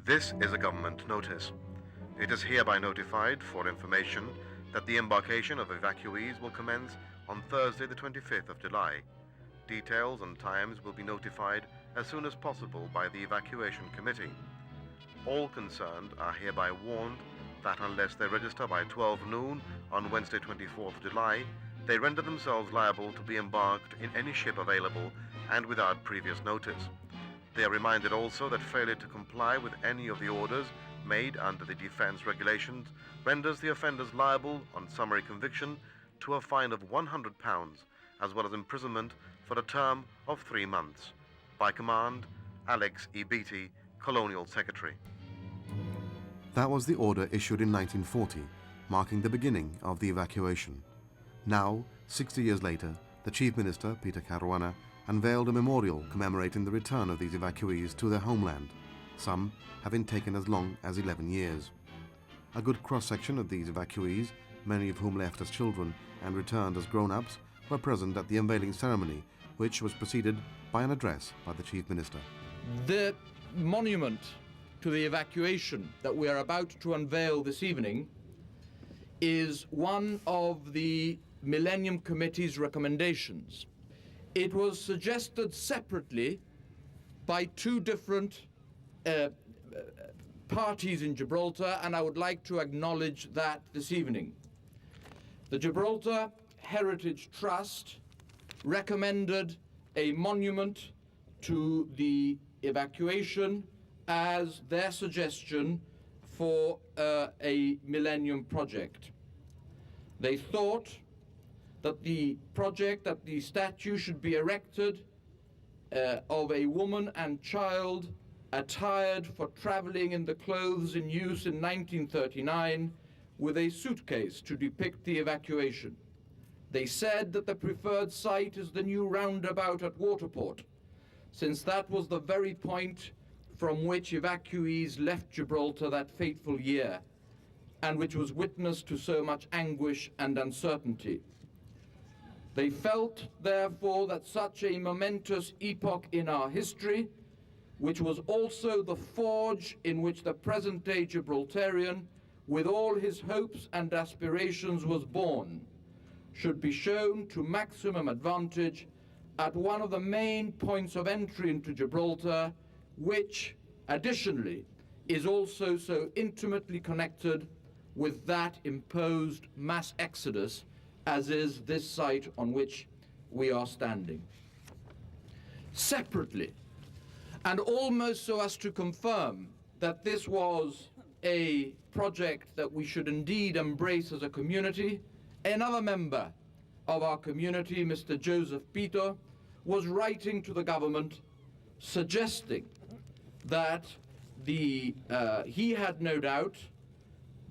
This is a government notice. It is hereby notified for information that the embarkation of evacuees will commence on Thursday the 25th of July. Details and times will be notified as soon as possible by the evacuation committee. All concerned are hereby warned that unless they register by 12 noon on Wednesday 24th July, they render themselves liable to be embarked in any ship available and without previous notice. They are reminded also that failure to comply with any of the orders made under the defense regulations renders the offenders liable on summary conviction to a fine of £100 as well as imprisonment for a term of 3 months. By command, Alex E. Beattie, Colonial Secretary. That was the order issued in 1940, marking the beginning of the evacuation. Now, 60 years later, the Chief Minister, Peter Caruana, unveiled a memorial commemorating the return of these evacuees to their homeland, some having taken as long as 11 years. A good cross-section of these evacuees, many of whom left as children and returned as grown-ups, were present at the unveiling ceremony, which was preceded by an address by the Chief Minister. The monument to the evacuation that we are about to unveil this evening is one of the Millennium Committee's recommendations. It was suggested separately by two different parties in Gibraltar, and I would like to acknowledge that this evening. The Gibraltar Heritage Trust recommended a monument to the evacuation as their suggestion for a Millennium Project. They thought that the statue should be erected of a woman and child attired for traveling in the clothes in use in 1939 with a suitcase to depict the evacuation. They said that the preferred site is the new roundabout at Waterport, since that was the very point from which evacuees left Gibraltar that fateful year, and which was witness to so much anguish and uncertainty. They felt, therefore, that such a momentous epoch in our history, which was also the forge in which the present-day Gibraltarian, with all his hopes and aspirations, was born, should be shown to maximum advantage at one of the main points of entry into Gibraltar, which, additionally, is also so intimately connected with that imposed mass exodus as is this site on which we are standing. Separately, and almost so as to confirm that this was a project that we should indeed embrace as a community, another member of our community, Mr. Joseph Pito, was writing to the government suggesting that he had no doubt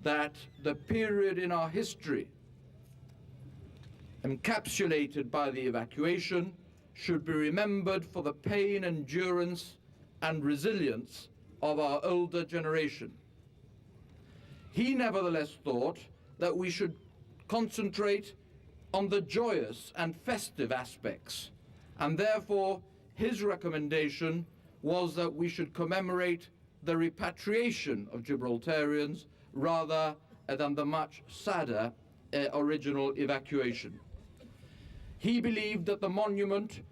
that the period in our history encapsulated by the evacuation should be remembered for the pain, endurance, and resilience of our older generation. He nevertheless thought that we should concentrate on the joyous and festive aspects, and therefore his recommendation was that we should commemorate the repatriation of Gibraltarians rather than the much sadder original evacuation. He believed that the monument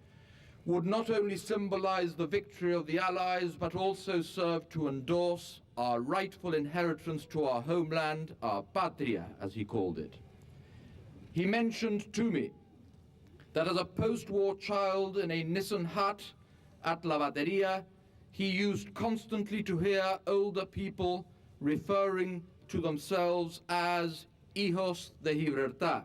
would not only symbolize the victory of the Allies, but also serve to endorse our rightful inheritance to our homeland, our patria, as he called it. He mentioned to me that as a post-war child in a Nissen hut at La Bateria, he used constantly to hear older people referring to themselves as hijos de Gibraltar.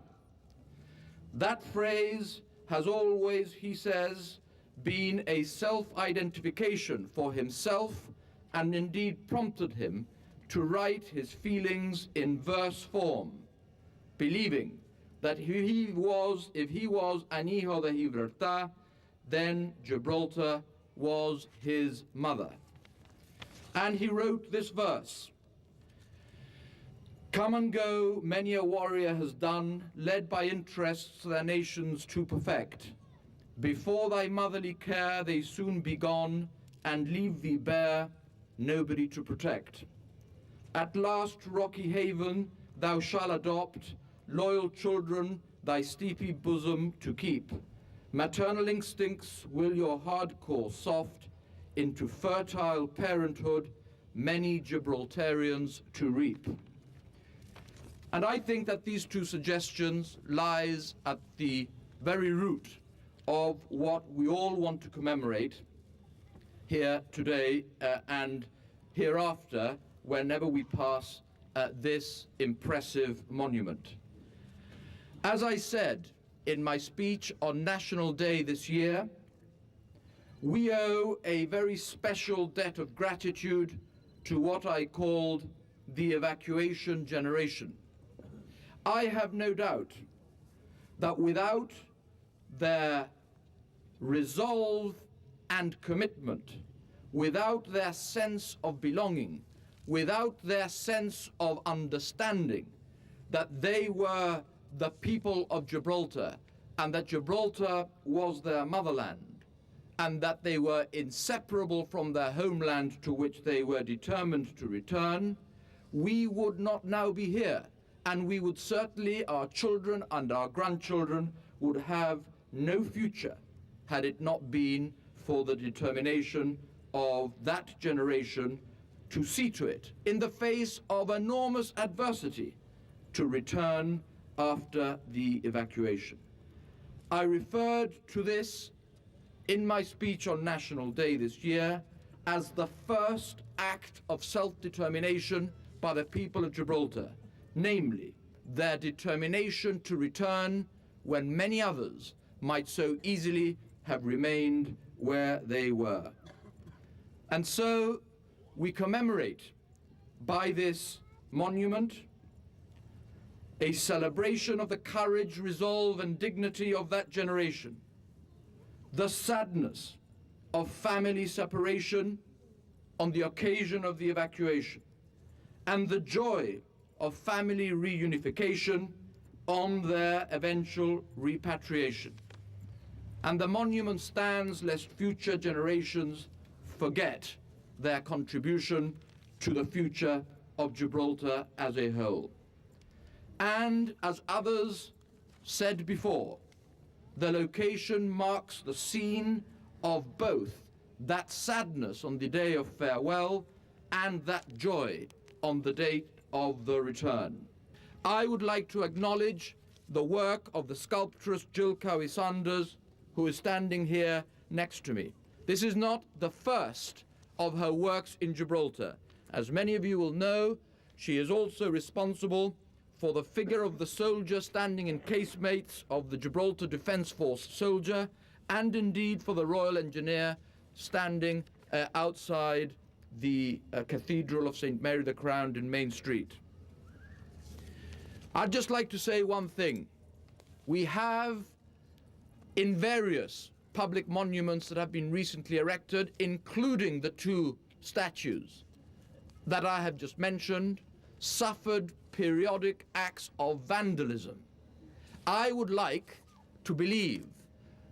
That phrase has always, he says, been a self-identification for himself, and indeed prompted him to write his feelings in verse form, believing that if he was an hijo de Gibraltar, then Gibraltar was his mother. And he wrote this verse: "Come and go, many a warrior has done, led by interests their nations to perfect. Before thy motherly care they soon be gone, and leave thee bare, nobody to protect. At last, rocky haven, thou shalt adopt, loyal children, thy steepy bosom to keep. Maternal instincts will your hardcore soft, into fertile parenthood, many Gibraltarians to reap. And I think that these two suggestions lies at the very root of what we all want to commemorate here today and hereafter whenever we pass this impressive monument. As I said in my speech on National Day this year, we owe a very special debt of gratitude to what I called the evacuation generation. I have no doubt that without their resolve and commitment, without their sense of belonging, without their sense of understanding that they were the people of Gibraltar and that Gibraltar was their motherland and that they were inseparable from their homeland to which they were determined to return, we would not now be here. And we would certainly, our children and our grandchildren, would have no future had it not been for the determination of that generation to see to it, in the face of enormous adversity, to return after the evacuation. I referred to this in my speech on National Day this year as the first act of self-determination by the people of Gibraltar, namely their determination to return when many others might so easily have remained where they were. And so we commemorate by this monument a celebration of the courage, resolve, and dignity of that generation, the sadness of family separation on the occasion of the evacuation, and the joy of family reunification on their eventual repatriation. And the monument stands lest future generations forget their contribution to the future of Gibraltar as a whole. And as others said before, the location marks the scene of both that sadness on the day of farewell and that joy on the date of the return. I would like to acknowledge the work of the sculptress Jill Cowie-Sanders, who is standing here next to me. This is not the first of her works in Gibraltar. As many of you will know, she is also responsible for the figure of the soldier standing in casemates of the Gibraltar Defence Force soldier, and indeed for the Royal Engineer standing outside the Cathedral of St. Mary the Crowned in Main Street. I'd just like to say one thing. We have, in various public monuments that have been recently erected, including the two statues that I have just mentioned, suffered periodic acts of vandalism. I would like to believe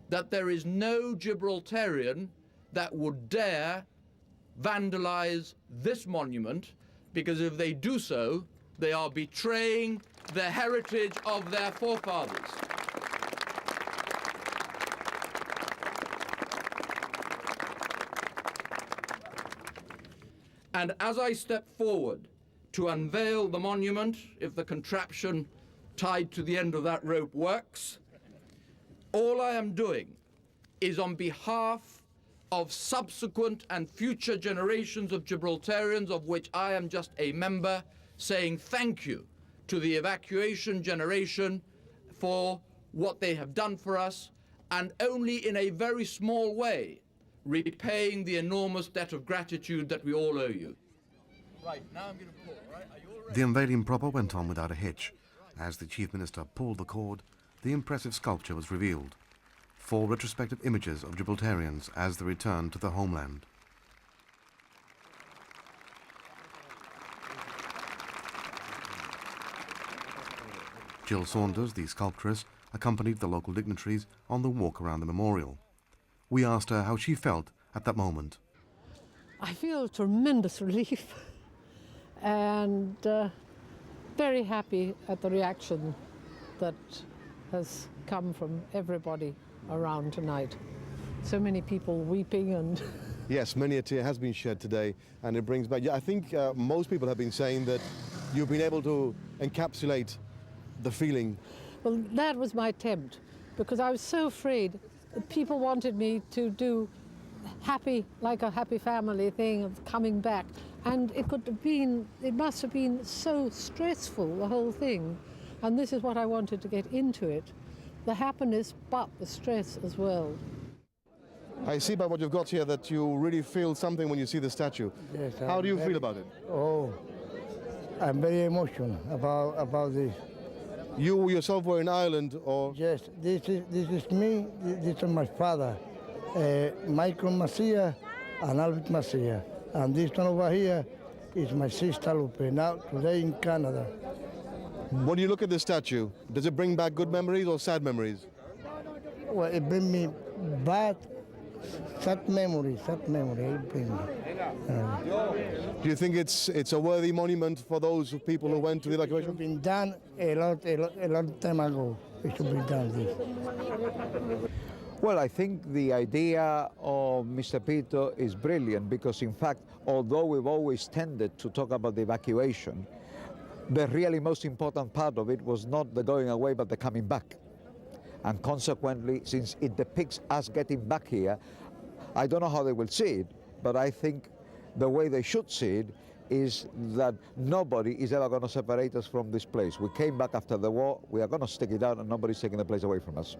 that there is no Gibraltarian that would dare vandalize this monument, because if they do so, they are betraying the heritage of their forefathers. And as I step forward to unveil the monument, if the contraption tied to the end of that rope works, all I am doing is, on behalf of subsequent and future generations of Gibraltarians, of which I am just a member, saying thank you to the evacuation generation for what they have done for us, and only in a very small way repaying the enormous debt of gratitude that we all owe you. Right, now I'm going to pull, right? Are you all ready? The unveiling proper went on without a hitch. As the Chief Minister pulled the cord, the impressive sculpture was revealed. 4 retrospective images of Gibraltarians as they returned to the homeland. Jill Saunders, the sculptress, accompanied the local dignitaries on the walk around the memorial. We asked her how she felt at that moment. I feel tremendous relief and very happy at the reaction that has come from everybody around tonight. So many people weeping and... Yes, many a tear has been shed today, and it brings back... Yeah, I think most people have been saying that you've been able to encapsulate the feeling. Well, that was my attempt, because I was so afraid that people wanted me to do happy, like a happy family thing of coming back. And it must have been so stressful, the whole thing. And this is what I wanted to get into it. The happiness, but the stress as well. I see by what you've got here that you really feel something when you see the statue. Yes, How do you feel about it? Oh, I'm very emotional about this. You yourself were in Ireland, or? Yes, this is me, this is my father, Michael Macia and Albert Macia. And this one over here is my sister Lupe, now today in Canada. When you look at the statue, does it bring back good memories or sad memories? Well, it brings me sad memory, it brings me. Do you think it's a worthy monument for those people who went to the It should evacuation? have been done a long time ago. It should be done this. Well, I think the idea of Mr. Pito is brilliant because, in fact, although we've always tended to talk about the evacuation, the really most important part of it was not the going away, but the coming back. And consequently, since it depicts us getting back here, I don't know how they will see it, but I think the way they should see it is that nobody is ever going to separate us from this place. We came back after the war, we are going to stick it out, and nobody's taking the place away from us.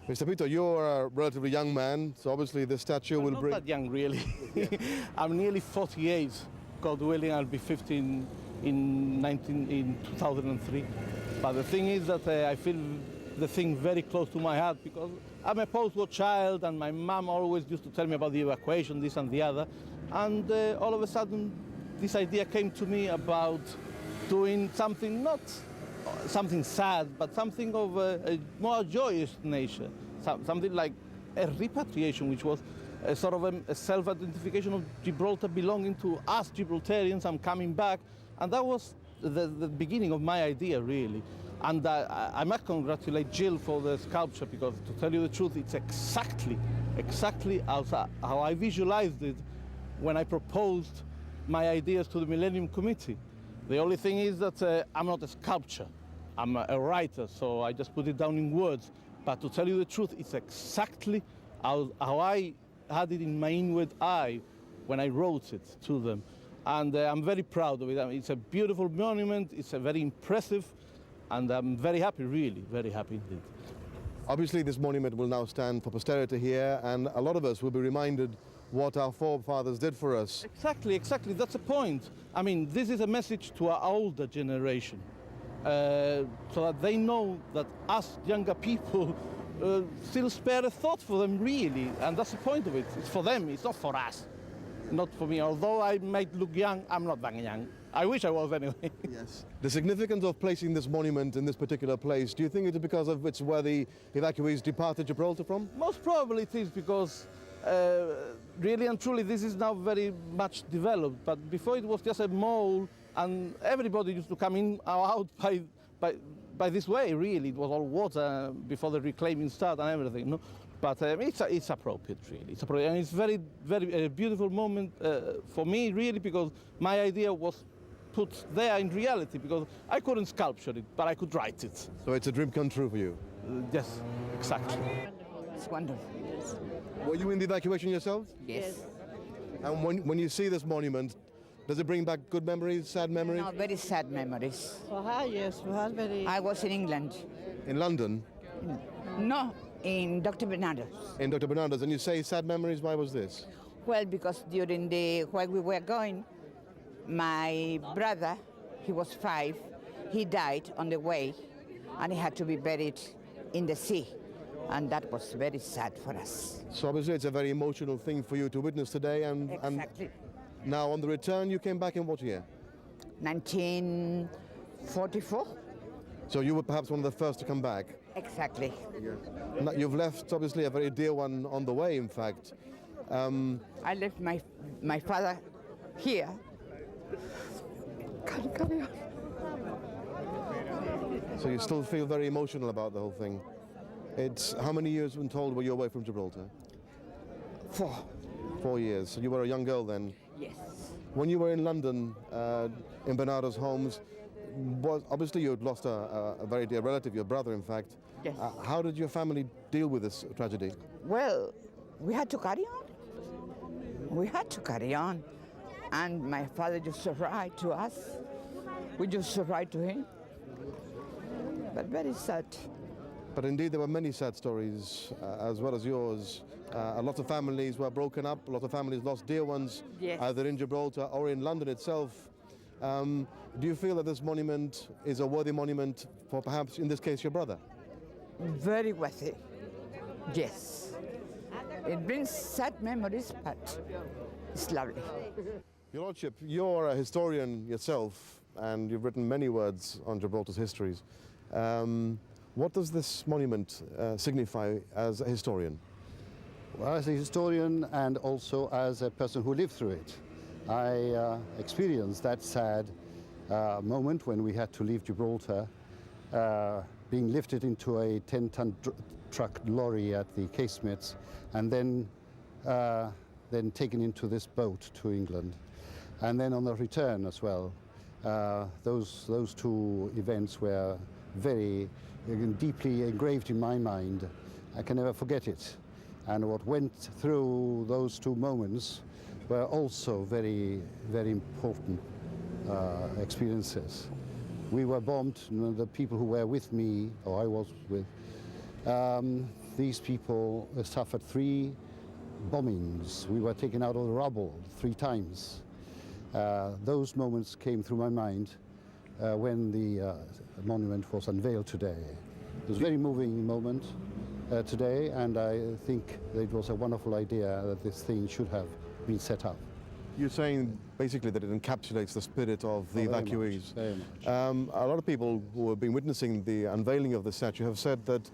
Mr. Pito, you're a relatively young man, so obviously the statue will bring... Not that young, really. I'm nearly 48. God willing, I'll be 15 in 2003. But the thing is that I feel the thing very close to my heart because I'm a post-war child and my mom always used to tell me about the evacuation, this and the other. And all of a sudden, this idea came to me about doing something, not something sad, but something of a more joyous nature. Something like a repatriation, which was a sort of a self-identification of Gibraltar belonging to us Gibraltarians. I'm coming back. And that was the beginning of my idea, really. And I must congratulate Jill for the sculpture because, to tell you the truth, it's exactly how I visualized it when I proposed my ideas to the Millennium Committee. The only thing is that I'm not a sculptor. I'm a writer, so I just put it down in words. But to tell you the truth, it's exactly how I had it in my inward eye when I wrote it to them. And I'm very proud of it. I mean, it's a beautiful monument, it's a very impressive, and I'm very happy, really, very happy indeed. Obviously this monument will now stand for posterity here, and a lot of us will be reminded what our forefathers did for us. Exactly, that's the point. I mean, this is a message to our older generation, so that they know that us younger people still spare a thought for them, really, and that's the point of it. It's for them, it's not for us. Not for me. Although I might look young, I'm not that young. I wish I was anyway. Yes. The significance of placing this monument in this particular place, do you think it's because of it's where the evacuees departed Gibraltar from? Most probably it is because really and truly this is now very much developed. But before it was just a mole and everybody used to come in or out by this way, really. It was all water before the reclaiming started and everything. No? But it's appropriate, really. It's appropriate. And it's very, very beautiful moment for me, really, because my idea was put there in reality, because I couldn't sculpture it, but I could write it. So it's a dream come true for you? Yes, exactly. It's wonderful. Yes. Were you in the evacuation yourself? Yes. And when you see this monument, does it bring back good memories, sad memories? No, very sad memories. Yes, very... I was in England. In London? No, in Dr. Bernardo's. In Dr. Bernardo's. And you say sad memories, why was this? Well, because while we were going, my brother, he was 5, he died on the way, and he had to be buried in the sea. And that was very sad for us. So obviously it's a very emotional thing for you to witness today. Exactly. And now on the return, you came back in what year? 1944. So you were perhaps one of the first to come back? Exactly. Yes. You've left, obviously, a very dear one on the way, in fact. I left my father here. Can't carry on. So you still feel very emotional about the whole thing. It's how many years, been told, were you away from Gibraltar? 4. 4 years. So you were a young girl then. Yes. When you were in London, in Bernardo's homes, obviously you had lost a very dear relative, your brother, in fact. Yes. How did your family deal with this tragedy? Well, we had to carry on. We had to carry on. And my father just write to us. We just write to him. But very sad. But indeed, there were many sad stories, as well as yours. A lot of families were broken up. A lot of families lost dear ones, Yes. either in Gibraltar or in London itself. Do you feel that this monument is a worthy monument for, perhaps, in this case, your brother? Very worthy. Yes. It brings sad memories, but it's lovely. Your Lordship, you're a historian yourself, and you've written many words on Gibraltar's histories. What does this monument signify as a historian? Well, as a historian and also as a person who lived through it, I experienced that sad moment when we had to leave Gibraltar, being lifted into a 10-ton truck lorry at the casemates, and then taken into this boat to England. And then on the return as well, those two events were very deeply engraved in my mind. I can never forget it. And what went through those two moments were also very, very important experiences. We were bombed, the people who were with me, or I was with, these people suffered 3 bombings. We were taken out of the rubble 3 times. Those moments came through my mind when the monument was unveiled today. It was a very moving moment today, and I think it was a wonderful idea that this thing should have been set up. You're saying basically that it encapsulates the spirit of the evacuees. Very much. A lot of people who have been witnessing the unveiling of the statue have said that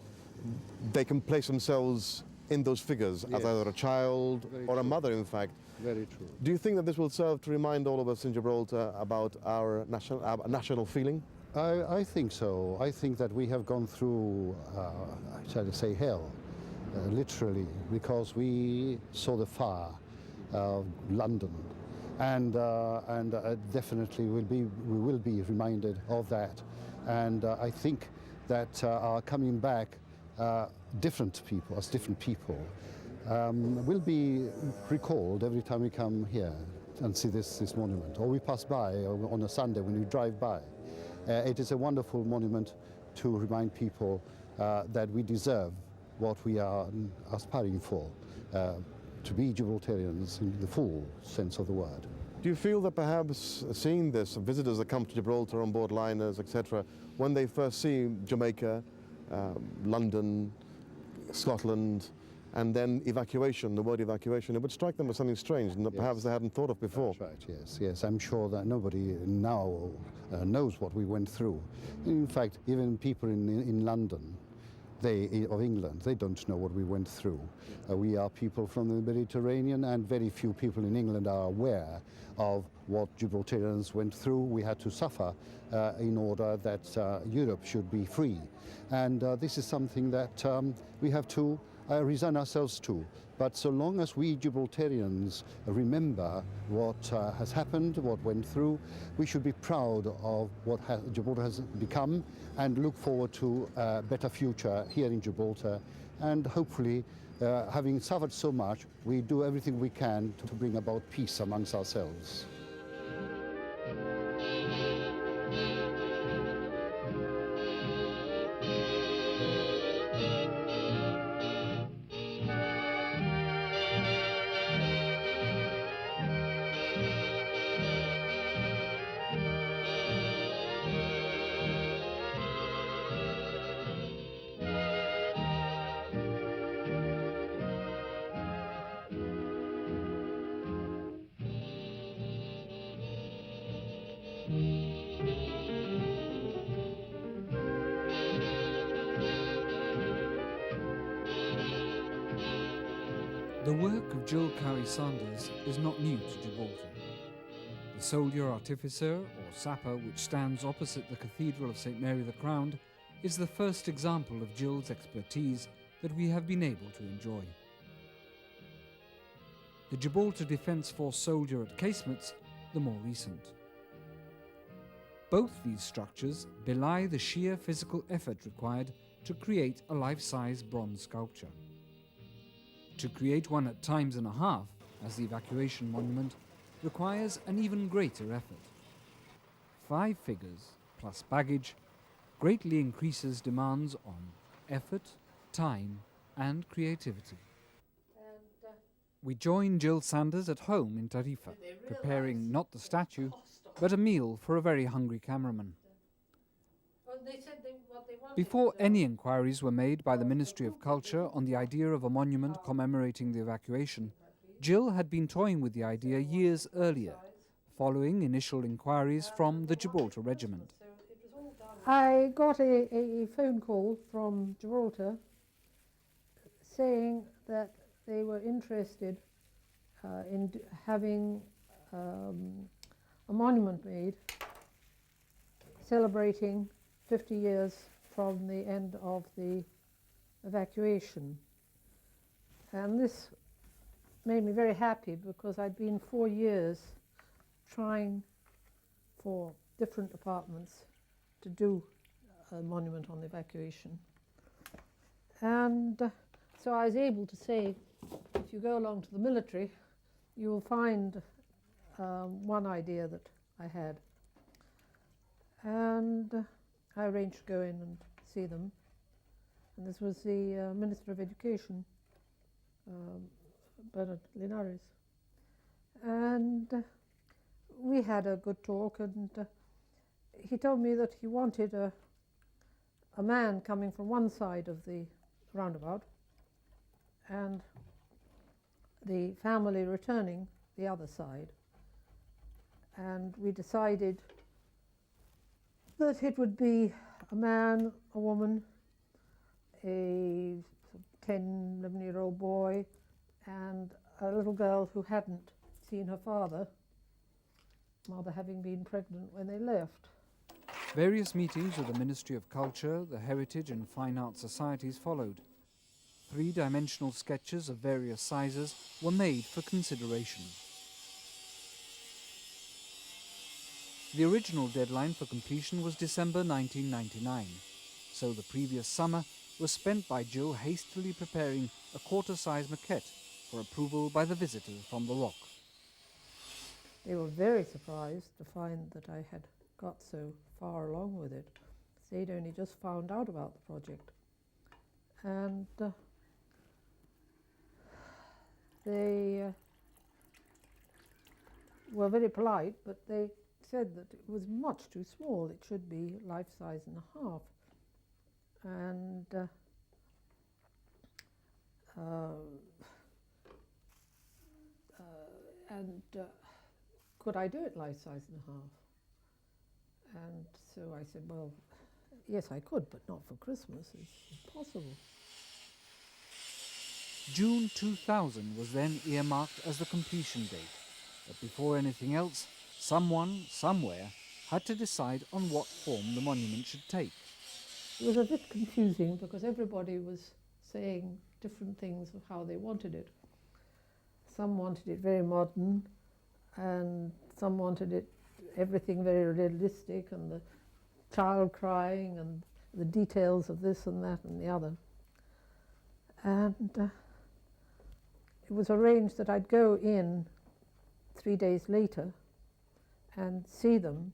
they can place themselves in those figures as Yes. either a child Very or a true. mother, in fact. Very true. Do you think that this will serve to remind all of us in Gibraltar about our national feeling? I think so. I think that we have gone through, shall I say, hell, literally, because we saw the fire of London, and definitely we will be reminded of that. And I think that our coming back, different people, as different people, will be recalled every time we come here and see this monument, or we pass by on a Sunday when we drive by. It is a wonderful monument to remind people that we deserve what we are aspiring for, to be Gibraltarians in the full sense of the word. Do you feel that perhaps seeing this, visitors that come to Gibraltar on board liners, etc., when they first see Jamaica, London, Scotland, and then evacuation, the word evacuation, it would strike them as something strange and that perhaps they hadn't thought of before? That's right, yes, yes. I'm sure that nobody now knows what we went through. In fact, even people in London, of England, they don't know what we went through. We are people from the Mediterranean, and very few people in England are aware of what Gibraltarians went through. We had to suffer in order that Europe should be free. And this is something that we have to resign ourselves to. But so long as we Gibraltarians remember what has happened, what went through, we should be proud of what Gibraltar has become and look forward to a better future here in Gibraltar. And hopefully, having suffered so much, we do everything we can to bring about peace amongst ourselves. The work of Jill Cowie Sanders is not new to Gibraltar. The soldier artificer, or sapper, which stands opposite the Cathedral of St Mary the Crowned, is the first example of Jill's expertise that we have been able to enjoy. The Gibraltar Defence Force soldier at Casemates, the more recent. Both these structures belie the sheer physical effort required to create a life-size bronze sculpture. To create one at times and a half, as the Evacuation monument, requires an even greater effort. 5 figures, plus baggage, greatly increases demands on effort, time and creativity. We join Jill Sanders at home in Tarifa, preparing not the statue, but a meal for a very hungry cameraman. Before any inquiries were made by the Ministry of Culture on the idea of a monument commemorating the evacuation, Jill had been toying with the idea years earlier, following initial inquiries from the Gibraltar Regiment. I got a phone call from Gibraltar saying that they were interested in having a monument made celebrating 50 years from the end of the evacuation. And this made me very happy because I'd been 4 years trying for different departments to do a monument on the evacuation. And so I was able to say, if you go along to the military, you will find one idea that I had. And I arranged to go in and see them. And this was the Minister of Education, Bernard Linares. And we had a good talk, and he told me that he wanted a man coming from one side of the roundabout and the family returning the other side. And we decided that it would be a man, a woman, a 10, 11-year-old boy, and a little girl who hadn't seen her father, mother having been pregnant when they left. Various meetings with the Ministry of Culture, the Heritage and Fine Arts Societies followed. 3-dimensional sketches of various sizes were made for consideration. The original deadline for completion was December 1999, so the previous summer was spent by Jill hastily preparing a quarter-size maquette for approval by the visitors from the Rock. They were very surprised to find that I had got so far along with it. They'd only just found out about the project. And they were very polite, but they said that it was much too small. It should be life-size and a half. And could I do it life-size and a half? And so I said, well, yes, I could, but not for Christmas. It's impossible. June 2000 was then earmarked as the completion date, but before anything else, someone, somewhere, had to decide on what form the monument should take. It was a bit confusing because everybody was saying different things of how they wanted it. Some wanted it very modern, and some wanted it everything very realistic, and the child crying, and the details of this and that and the other. And it was arranged that I'd go in 3 days later and see them,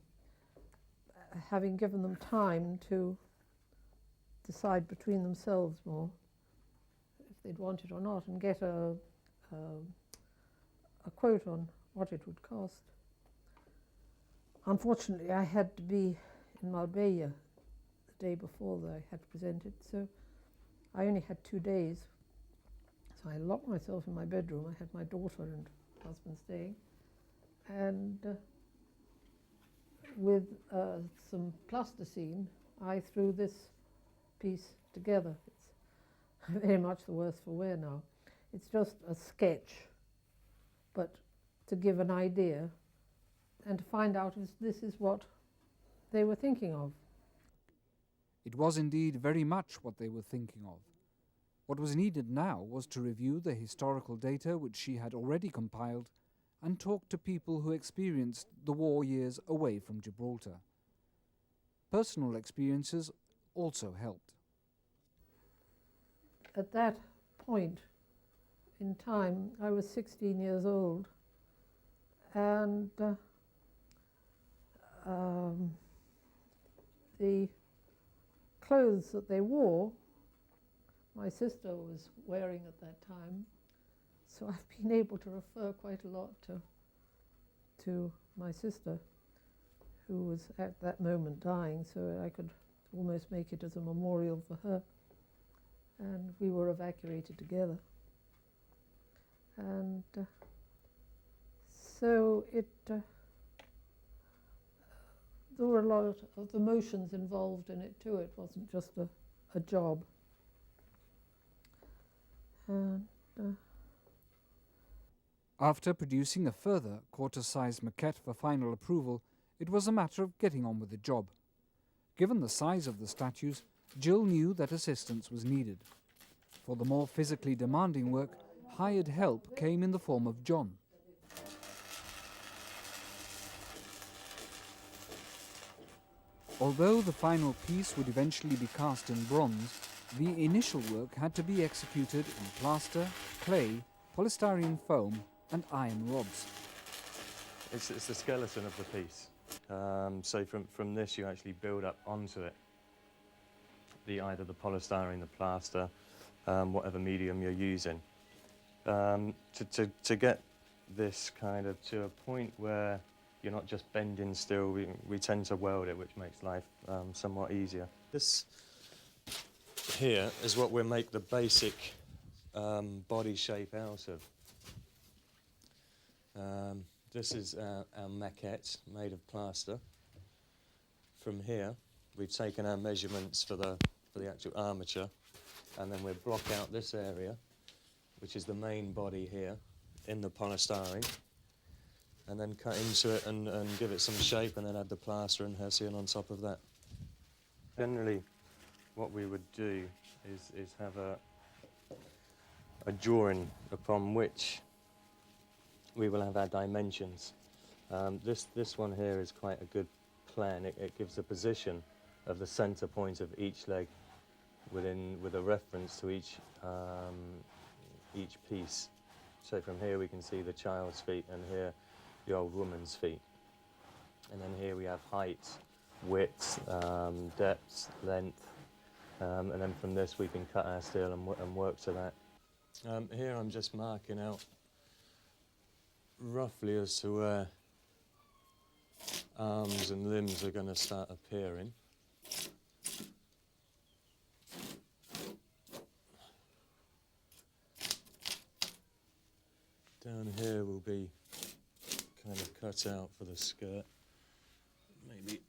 having given them time to decide between themselves more if they'd want it or not, and get a quote on what it would cost. Unfortunately, I had to be in Marbella the day before that I had presented, so I only had 2 days. So I locked myself in my bedroom. I had my daughter and husband staying, and with some plasticine, I threw this piece together. It's very much the worse for wear now. It's just a sketch, but to give an idea and to find out if this is what they were thinking of. It was indeed very much what they were thinking of. What was needed now was to review the historical data which she had already compiled and talk to people who experienced the war years away from Gibraltar. Personal experiences also helped. At that point in time, I was 16 years old, and the clothes that they wore, my sister was wearing at that time, so I've been able to refer quite a lot to my sister, who was at that moment dying, so I could almost make it as a memorial for her. And we were evacuated together. And so there were a lot of emotions involved in it too. It wasn't just a job. And After producing a further quarter-sized maquette for final approval, it was a matter of getting on with the job. Given the size of the statues, Jill knew that assistance was needed. For the more physically demanding work, hired help came in the form of John. Although the final piece would eventually be cast in bronze, the initial work had to be executed in plaster, clay, polystyrene foam and iron rods. It's the skeleton of the piece. So from this you actually build up onto it either the polystyrene, the plaster, whatever medium you're using. To get this kind of to a point where you're not just bending still, we tend to weld it, which makes life somewhat easier. This here is what we'll make the basic body shape out of. This is our maquette made of plaster. From here, we've taken our measurements for the actual armature, and then we'll block out this area, which is the main body here, in the polystyrene, and then cut into it and give it some shape, and then add the plaster and hessian on top of that. Generally, what we would do is have a drawing upon which we will have our dimensions. This one here is quite a good plan. It gives a position of the center point of each leg with a reference to each piece. So from here we can see the child's feet, and here the old woman's feet. And then here we have height, width, depth, length, and then from this we can cut our steel and work to that. Here I'm just marking out roughly as to where arms and limbs are going to start appearing. Down here will be kind of cut out for the skirt. Maybe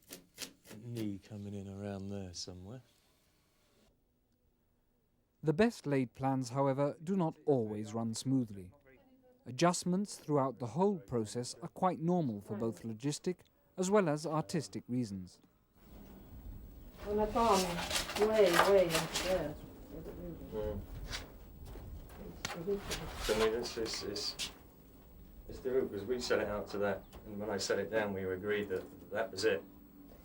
knee coming in around there somewhere. The best laid plans, however, do not always run smoothly. Adjustments throughout the whole process are quite normal for both logistic as well as artistic reasons. Well, I've gone way into there. I mean, it's difficult because we set it out to that, and when I set it down, we agreed that that was it.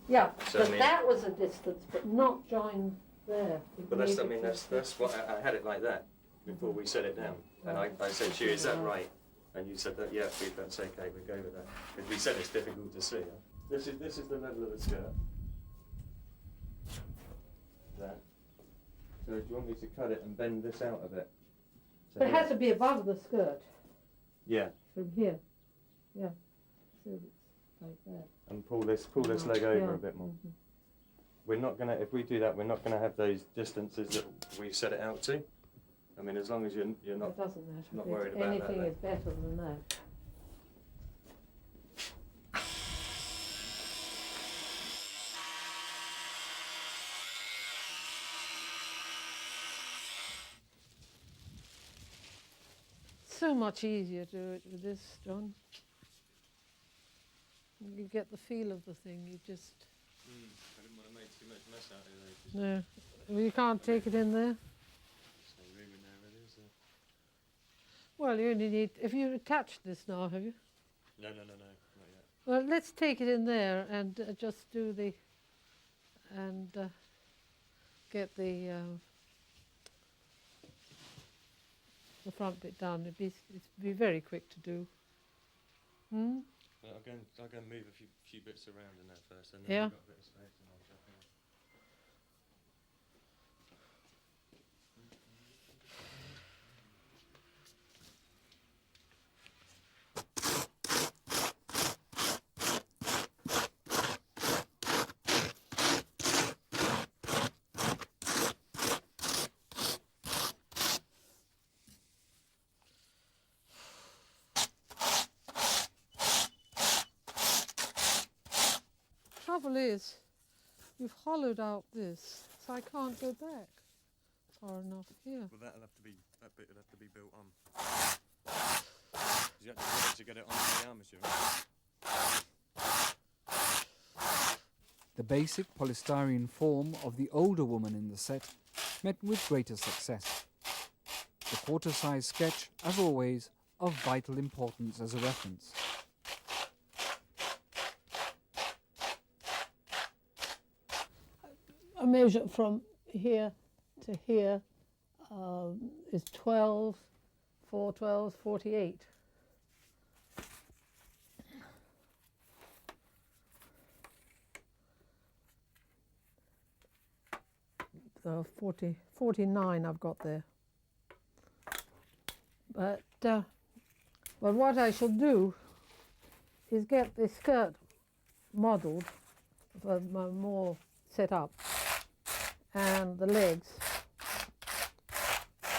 Yeah, So, but I mean, that was a distance, but not joined there. But that's what I had it like that before we set it down, and I said to you, "Is that right?" And you said that, "Yeah, that's okay. We go with that." Because we said it's difficult to see. Huh? This is the level of the skirt. That. So do you want me to cut it and bend this out a bit? So But it has to be above the skirt. Yeah. From here. Yeah. So it's like that. And pull this leg over a bit more. Mm-hmm. We're not gonna, if we do that, we're not gonna have those distances that we set it out to. I mean, as long as you're not, It doesn't matter. not worried about Anything that. is better than that. so much easier to do it with this, John. You get the feel of the thing, you just... I didn't want to make too much mess out of it. No, well, you can't take it in there. There's no room in there, really, is there? Well, you only need... Have you attached this now, have you? No, not yet. Well, let's take it in there and just do the... and get the front bit done. It'd be very quick to do. Hmm? Well, I'll go and move a few bits around in there first, and then Yeah. we've got a bit of space, and I'll jump in. Trouble is, you've hollowed out this, so I can't go back far enough here. Well, that bit will have to be built on. You have to get it onto the armature. The basic polystyrene form of the older woman in the set met with greater success. The quarter-size sketch, as always, of vital importance as a reference. A measure from here to here is 12, 4 12s, 48. So 49 I've got there. But what I shall do is get the skirt modelled, more set up, and the legs,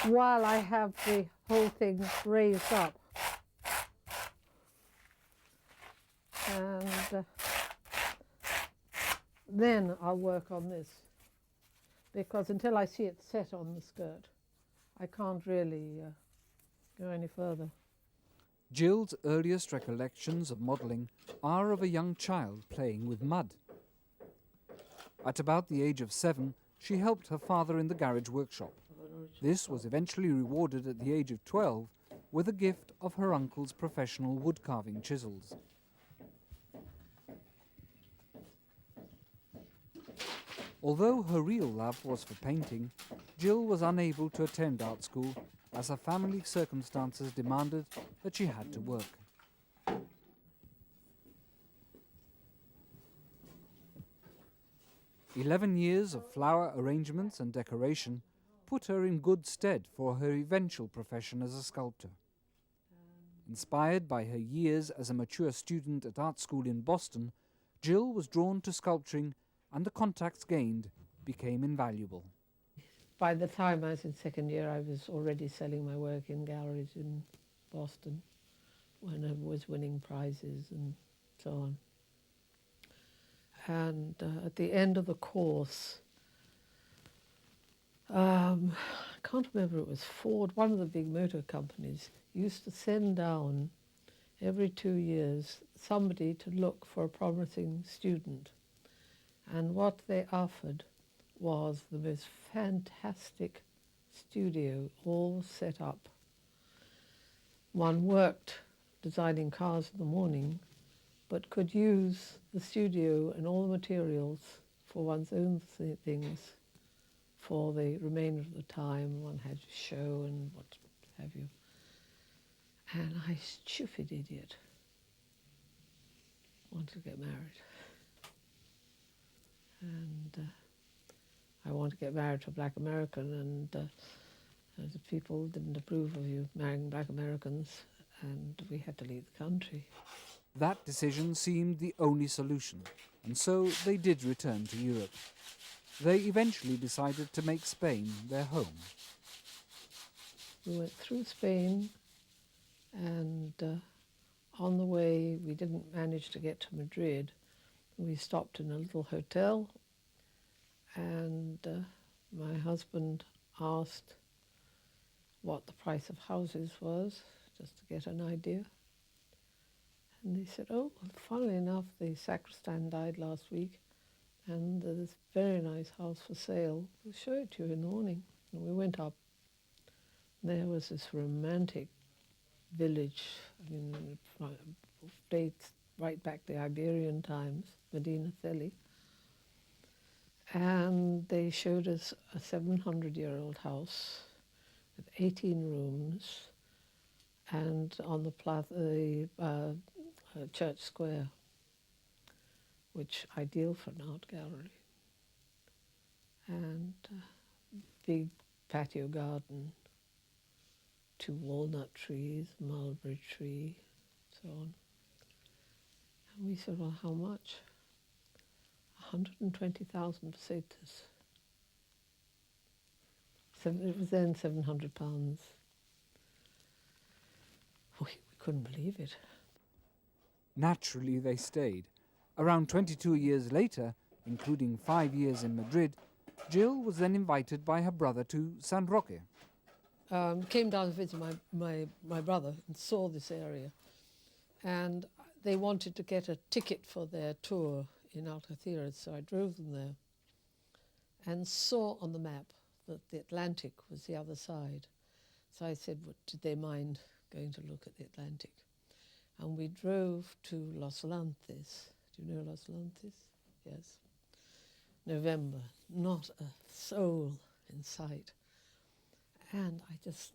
while I have the whole thing raised up. And then I'll work on this, because until I see it set on the skirt, I can't really go any further. Jill's earliest recollections of modelling are of a young child playing with mud. At about the age of 7, she helped her father in the garage workshop. This was eventually rewarded at the age of 12 with a gift of her uncle's professional wood-carving chisels. Although her real love was for painting, Jill was unable to attend art school as her family circumstances demanded that she had to work. 11 years of flower arrangements and decoration put her in good stead for her eventual profession as a sculptor. Inspired by her years as a mature student at art school in Boston, Jill was drawn to sculpturing, and the contacts gained became invaluable. By the time I was in second year, I was already selling my work in galleries in Boston, when I was winning prizes and so on. And at the end of the course, I can't remember, it was Ford, one of the big motor companies, used to send down every 2 years somebody to look for a promising student. And what they offered was the most fantastic studio, all set up. One worked designing cars in the morning, but could use the studio and all the materials for one's own things for the remainder of the time. One had a show and what have you. And I, stupid idiot, wanted to get married. And I wanted to get married to a black American, and the people didn't approve of you marrying black Americans, and we had to leave the country. That decision seemed the only solution, and so they did return to Europe. They eventually decided to make Spain their home. We went through Spain, and on the way we didn't manage to get to Madrid. We stopped in a little hotel, and my husband asked what the price of houses was just to get an idea. And they said, oh, well, funnily enough, the sacristan died last week, and there's this very nice house for sale. We'll show it to you in the morning. And we went up. There was this romantic village, I mean, it dates right back to Iberian times, Medina Celi. And they showed us a 700-year-old house with 18 rooms, and on the church square, which ideal for an art gallery. And big patio garden, 2 walnut trees, mulberry tree, so on. And we said, well, how much? 120,000 pesetas. It was then £700. We couldn't believe it. Naturally, they stayed. Around 22 years later, including 5 years in Madrid, Jill was then invited by her brother to San Roque. Came down to visit my brother and saw this area. And they wanted to get a ticket for their tour in Algeciras, so I drove them there and saw on the map that the Atlantic was the other side. So I said, well, did they mind going to look at the Atlantic? And we drove to Los Lances. Do you know Los Lances? Yes. November, not a soul in sight. And I just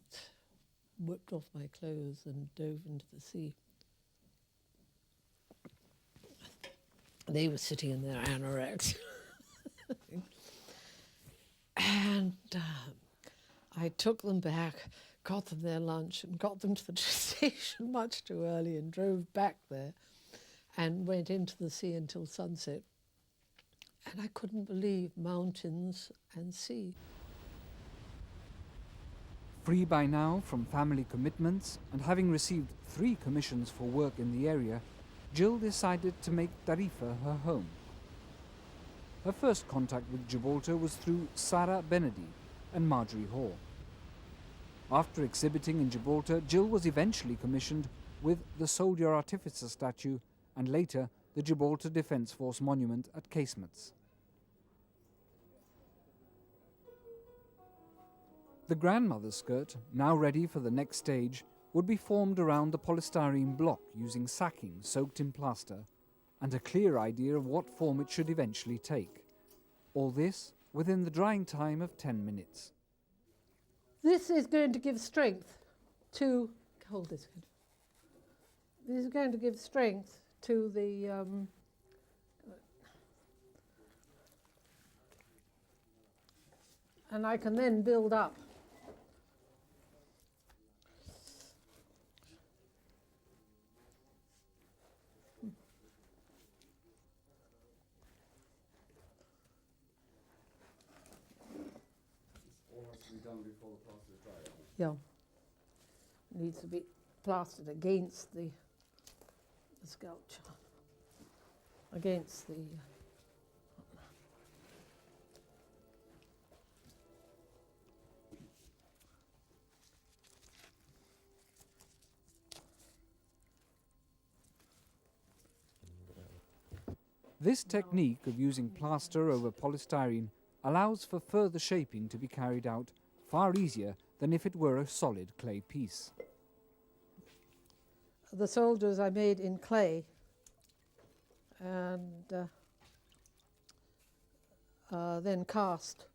whipped off my clothes and dove into the sea. They were sitting in their anoraks. And I took them back, got them their lunch, and got them to the station much too early, and drove back there and went into the sea until sunset. And I couldn't believe mountains and sea. Free by now from family commitments and having received 3 commissions for work in the area, Jill decided to make Tarifa her home. Her first contact with Gibraltar was through Sara Benedy and Marjorie Hall. After exhibiting in Gibraltar, Jill was eventually commissioned with the Soldier Artificer statue and later the Gibraltar Defence Force monument at Casemates. The grandmother's skirt, now ready for the next stage, would be formed around the polystyrene block using sacking soaked in plaster and a clear idea of what form it should eventually take. All this within the drying time of 10 minutes. This is going to give strength to, hold this. This is going to give strength to the and I can then build up. Yeah, it needs to be plastered against the sculpture, against the This technique of using plaster over polystyrene allows for further shaping to be carried out far easier than if it were a solid clay piece. The soldiers I made in clay, and then cast.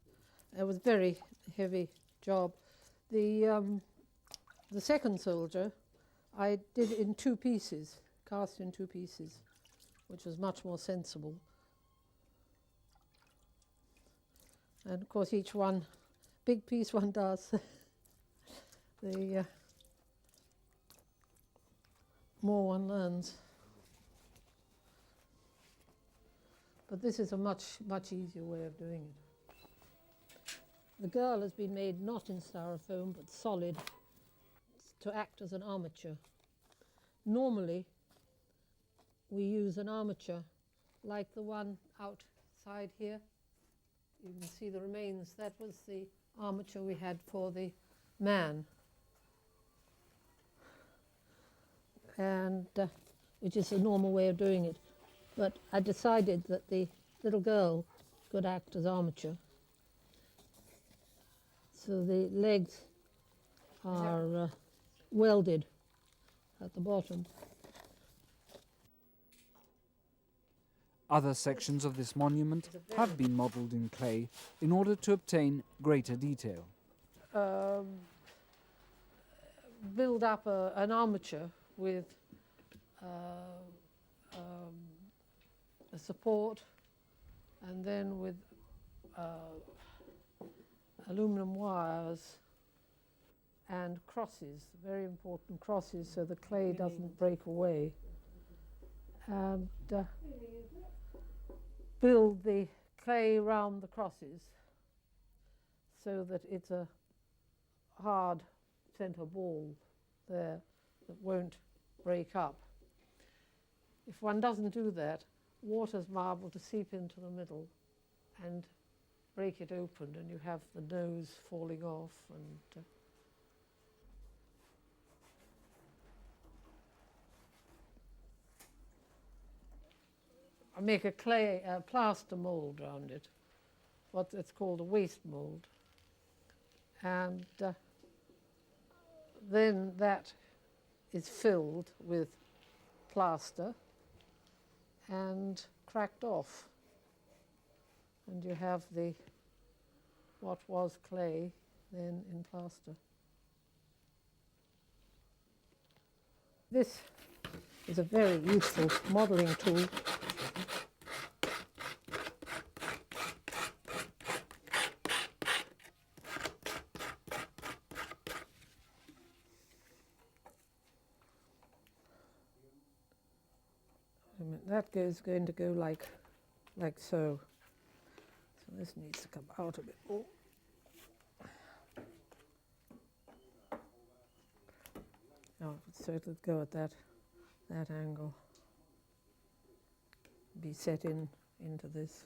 It was a very heavy job. The second soldier I did in 2 pieces, cast in 2 pieces, which was much more sensible. And of course each one, big piece one does, the more one learns. But this is a much easier way of doing it. The girl has been made not in styrofoam but solid to act as an armature. Normally we use an armature like the one outside here. You can see the remains. That was the armature we had for the man. and which is the normal way of doing it. But I decided that the little girl could act as armature. So the legs are welded at the bottom. Other sections of this monument have been modelled in clay in order to obtain greater detail. Build up an armature with a support, and then with aluminum wires and crosses, very important crosses, so the clay doesn't break away. And build the clay round the crosses so that it's a hard centre ball there that won't break up. If one doesn't do that, water's liable to seep into the middle and break it open, and you have the nose falling off. And I make a plaster mould around it, what it's called a waste mould, and then that is filled with plaster and cracked off, and you have what was clay then in plaster. This is a very useful modelling tool. That is going to go like so. So this needs to come out a bit more. Oh, so it'll go at that angle. Be set into this.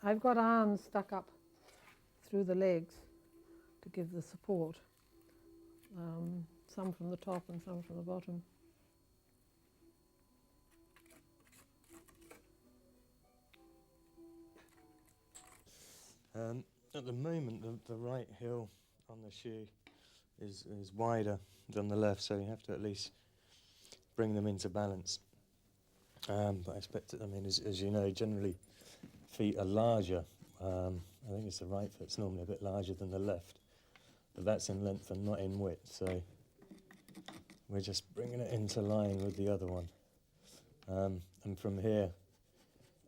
I've got arms stuck up through the legs to give the support, some from the top and some from the bottom. At the moment, the right heel on the shoe is wider than the left, so you have to at least bring them into balance. But I expect, I mean, as you know, generally feet are larger. I think it's the right foot's normally a bit larger than the left, but that's in length and not in width, so we're just bringing it into line with the other one. And from here,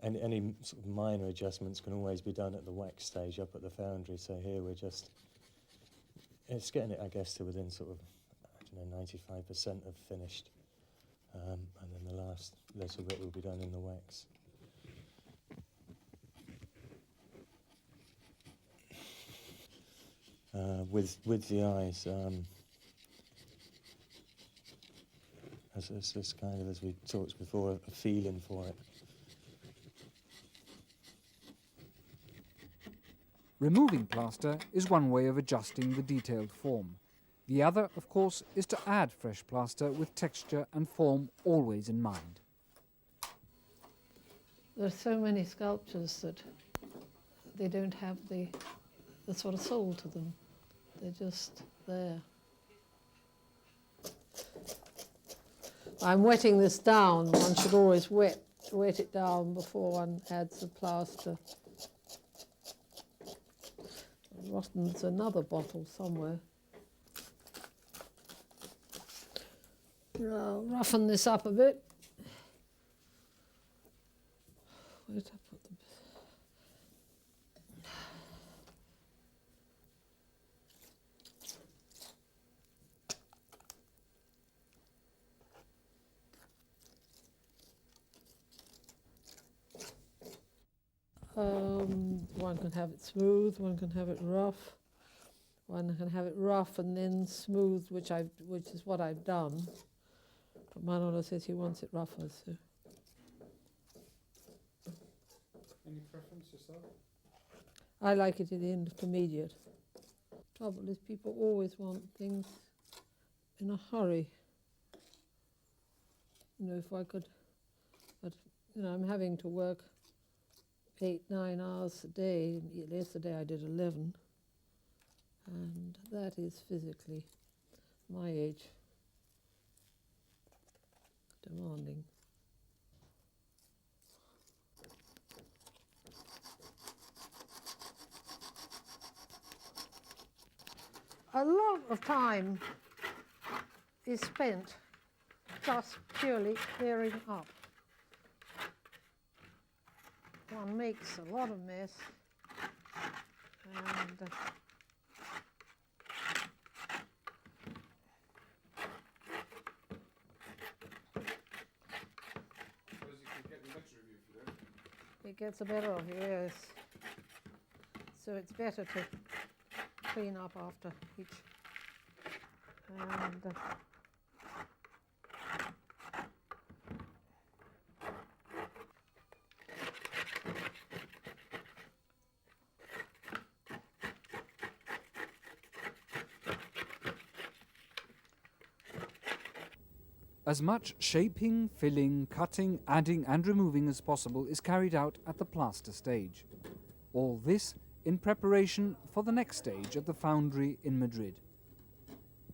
any sort of minor adjustments can always be done at the wax stage up at the foundry, so here we're just, it's getting it, I guess, to within sort of, I don't know, 95% of finished, and then the last little bit will be done in the wax. With the eyes, as kind of, as we talked before, a feeling for it. Removing plaster is one way of adjusting the detailed form. The other, of course, is to add fresh plaster with texture and form always in mind. There are so many sculptures that they don't have the sort of soul to them. They're just there. I'm wetting this down. One should always wet it down before one adds the plaster. There's another bottle somewhere. I'll roughen this up a bit. Where did I put them? One can have it smooth, one can have it rough, one can have it rough and then smooth, which is what I've done. But Manolo says he wants it rougher, so. Any preference yourself? I like it in the intermediate. Trouble is people always want things in a hurry. You know, if I could, but you know, I'm having to work 8-9 hours a day. Yesterday I did 11, and that is physically, my age, demanding. A lot of time is spent just purely clearing up. One makes a lot of mess, and it gets the better of you, yes. So it's better to clean up after each. And As much shaping, filling, cutting, adding and removing as possible is carried out at the plaster stage. All this in preparation for the next stage at the foundry in Madrid.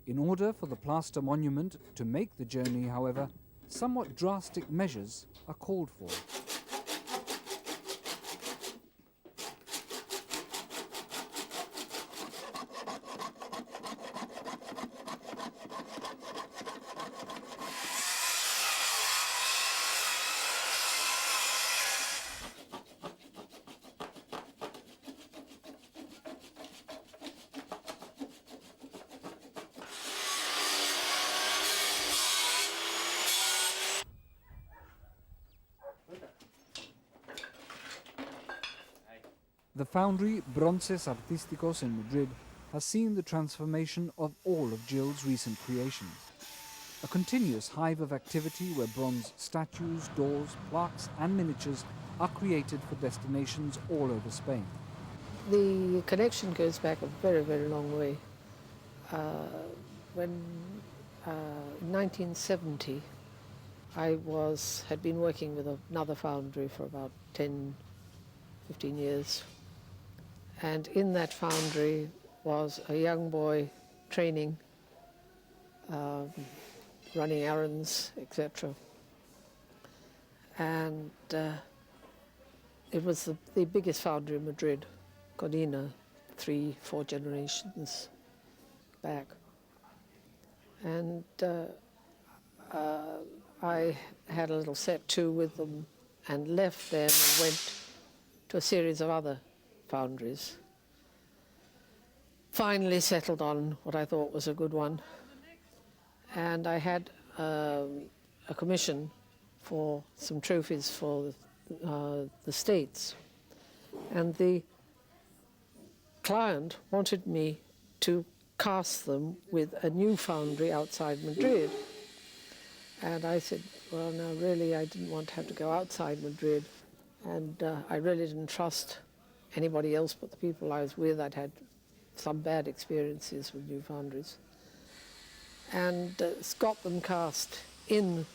In order for the plaster monument to make the journey, however, somewhat drastic measures are called for. The foundry Bronces Artísticos in Madrid has seen the transformation of all of Jill's recent creations. A continuous hive of activity where bronze statues, doors, plaques and miniatures are created for destinations all over Spain. the connection goes back a very, very long way. When in 1970, I had been working with another foundry for about 10, 15 years. And in that foundry was a young boy training, running errands, etc. And it was the biggest foundry in Madrid, Codina, 3-4 generations back. And I had a little set to with them and left them and went to a series of other foundries. Finally settled on what I thought was a good one. And I had a commission for some trophies for the States. And the client wanted me to cast them with a new foundry outside Madrid. And I said, well, no, really, I didn't want to have to go outside Madrid. And I really didn't trust anybody else but the people I was with. I'd had some bad experiences with new foundries. And got them cast in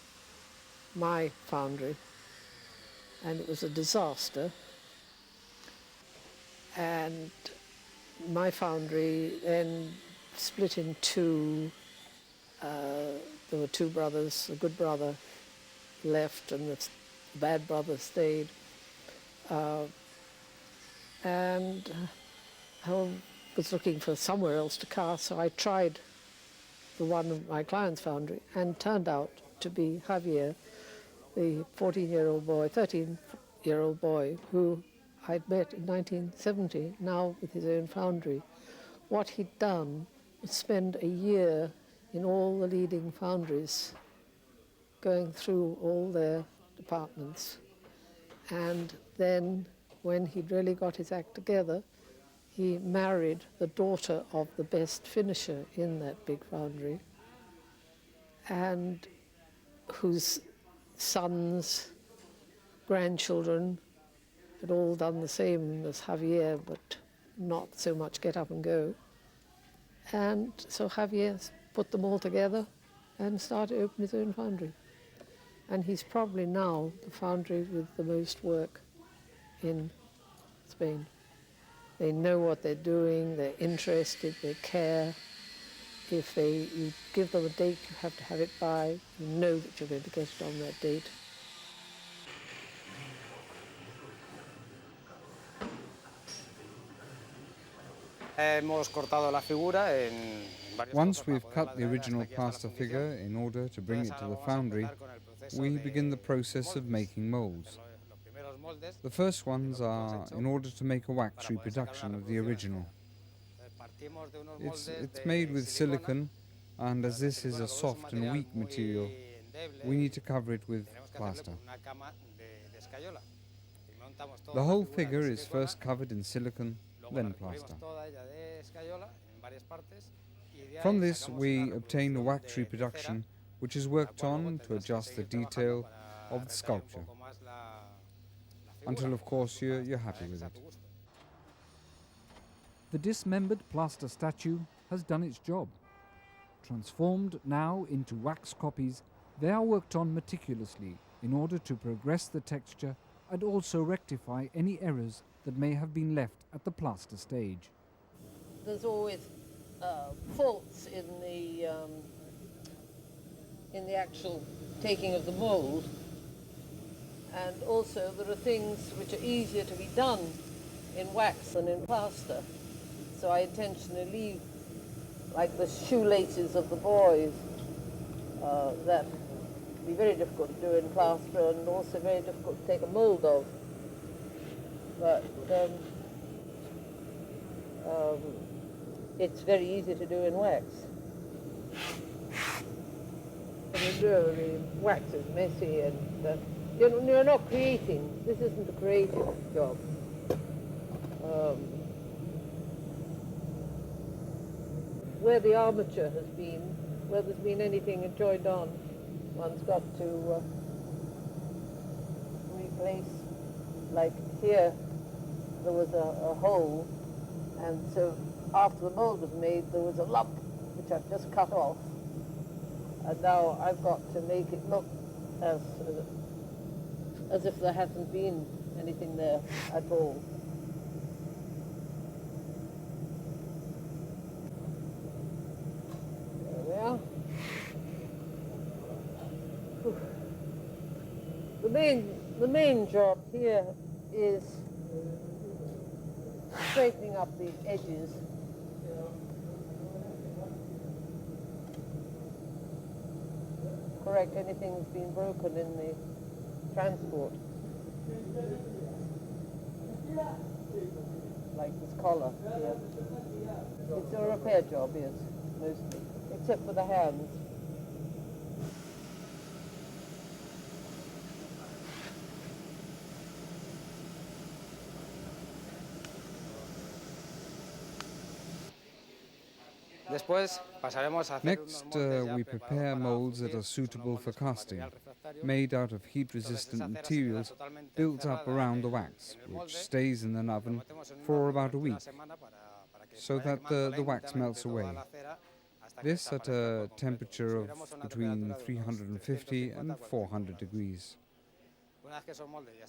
my foundry. And it was a disaster. And my foundry then split in two. There were two brothers. The good brother left and the bad brother stayed. And I was looking for somewhere else to cast, so I tried the one of my client's foundry, and turned out to be Javier, the 14-year-old boy, 13-year-old boy, who I'd met in 1970, now with his own foundry. What he'd done was spend a year in all the leading foundries, going through all their departments, and then when he'd really got his act together, he married the daughter of the best finisher in that big foundry, and whose sons, grandchildren had all done the same as Javier, but not so much get up and go. And so Javier put them all together and started to open his own foundry. And he's probably now the foundry with the most work in Spain. They know what they're doing, they're interested, they care. If you give them a date, you have to have it by. You know that you're going to get it on that date. Once we've cut the original plaster figure in order to bring it to the foundry, we begin the process of making molds. The first ones are in order to make a wax reproduction of the original. It's made with silicon, and as this is a soft and weak material, we need to cover it with plaster. The whole figure is first covered in silicon, then plaster. From this we obtain a wax reproduction which is worked on to adjust the detail of the sculpture, until of course you're happy with it. The dismembered plaster statue has done its job. Transformed now into wax copies, they are worked on meticulously in order to progress the texture and also rectify any errors that may have been left at the plaster stage. There's always faults in the actual taking of the mold, and also there are things which are easier to be done in wax than in plaster. So I intentionally leave, like the shoelaces of the boys, that would be very difficult to do in plaster and also very difficult to take a mold of. But it's very easy to do in wax. The wax is messy, and you're not creating. This isn't a creative job. Where the armature has been, where there's been anything joined on, one's got to replace. Like here, there was a hole, and so after the mold was made, there was a lump which I've just cut off, and now I've got to make it look as if there hasn't been anything there at all. There we are. The main job here is straightening up the edges. Correct anything that's been broken in the transport. Like this collar here. It's a repair job, yes, mostly, except for the hands. Next, we prepare molds that are suitable for casting, made out of heat-resistant materials built up around the wax, which stays in an oven for about a week, so that the wax melts away. This at a temperature of between 350 and 400 degrees.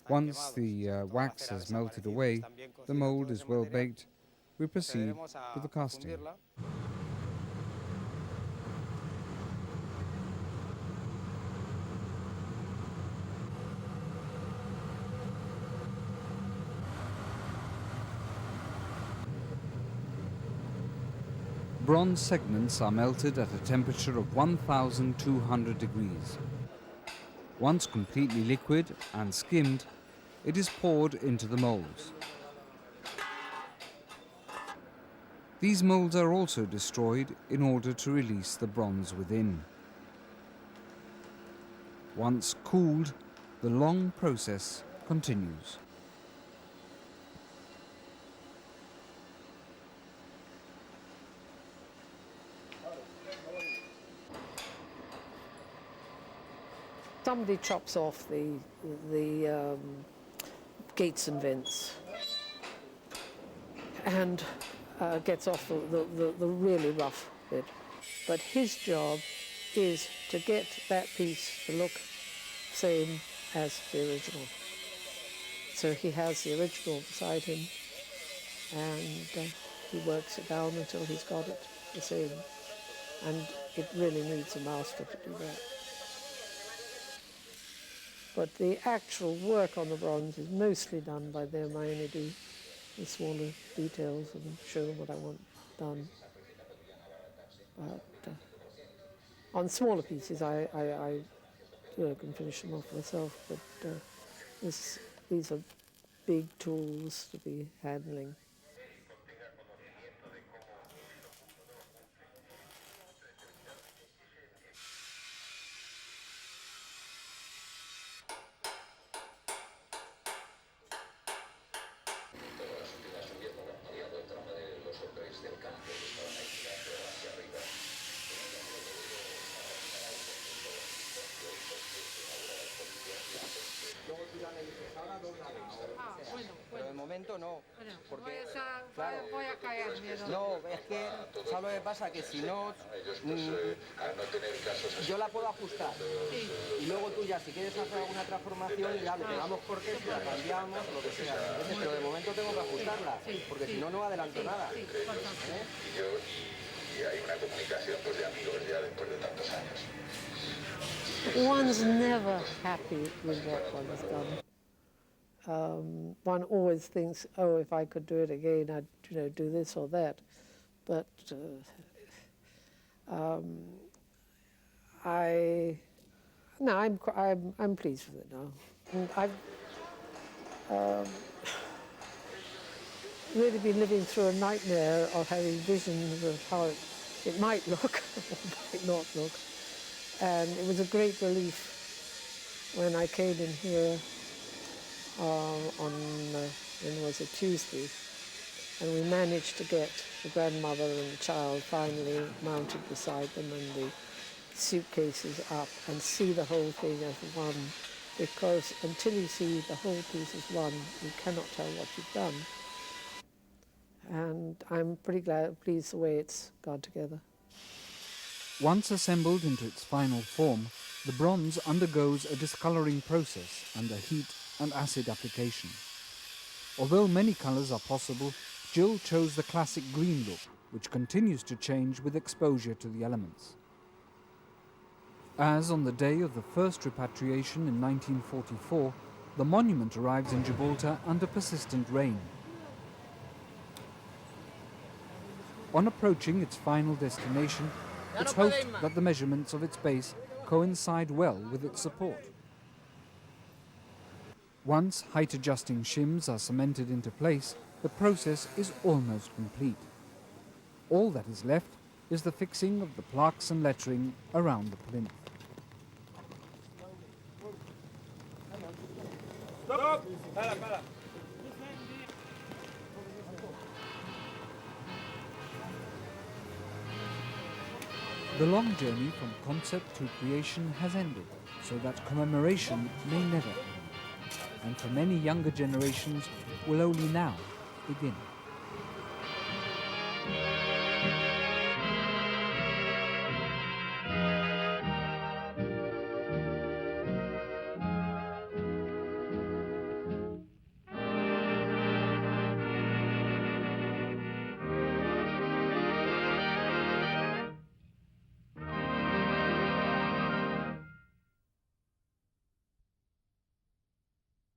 Once the wax has melted away, the mold is well baked, we proceed with the casting. Bronze segments are melted at a temperature of 1,200 degrees. Once completely liquid and skimmed, it is poured into the molds. These molds are also destroyed in order to release the bronze within. Once cooled, the long process continues. somebody chops off the gates and vents and gets off the really rough bit. But his job is to get that piece to look same as the original. So he has the original beside him, and he works it down until he's got it the same. And it really needs a master to do that. But the actual work on the bronze is mostly done by them. I only do the smaller details and show them what I want done. But on smaller pieces, I can finish them off myself. But these are big tools to be handling. Pero de momento no, porque claro, voy a caer miedo. No, es que ¿sabes lo que pasa? Que si no, yo la puedo ajustar y luego tú ya si quieres hacer alguna transformación ya le pegamos cortes y la cambiamos o lo que sea. Pero de momento tengo que ajustarla, porque si no, no adelanto nada. Y hay una comunicación pues, de amigos ya después de tantos años. One's never happy with what one has done. One always thinks, oh, if I could do it again, I'd do this or that. But I'm pleased with it now. And I've really been living through a nightmare of having visions of how it might look or might not look. And it was a great relief when I came in here when was it, Tuesday, and we managed to get the grandmother and the child finally mounted beside them and the suitcases up and see the whole thing as one, because until you see the whole piece as one, you cannot tell what you've done. And I'm pretty pleased the way it's gone together. Once assembled into its final form, the bronze undergoes a discoloring process under heat and acid application. Although many colours are possible, Jill chose the classic green look, which continues to change with exposure to the elements. As on the day of the first repatriation in 1944, the monument arrives in Gibraltar under persistent rain. On approaching its final destination, it's hoped that the measurements of its base coincide well with its support. Once height-adjusting shims are cemented into place, the process is almost complete. All that is left is the fixing of the plaques and lettering around the plinth. Stop! The long journey from concept to creation has ended, so that commemoration may never end, and for many younger generations will only now begin.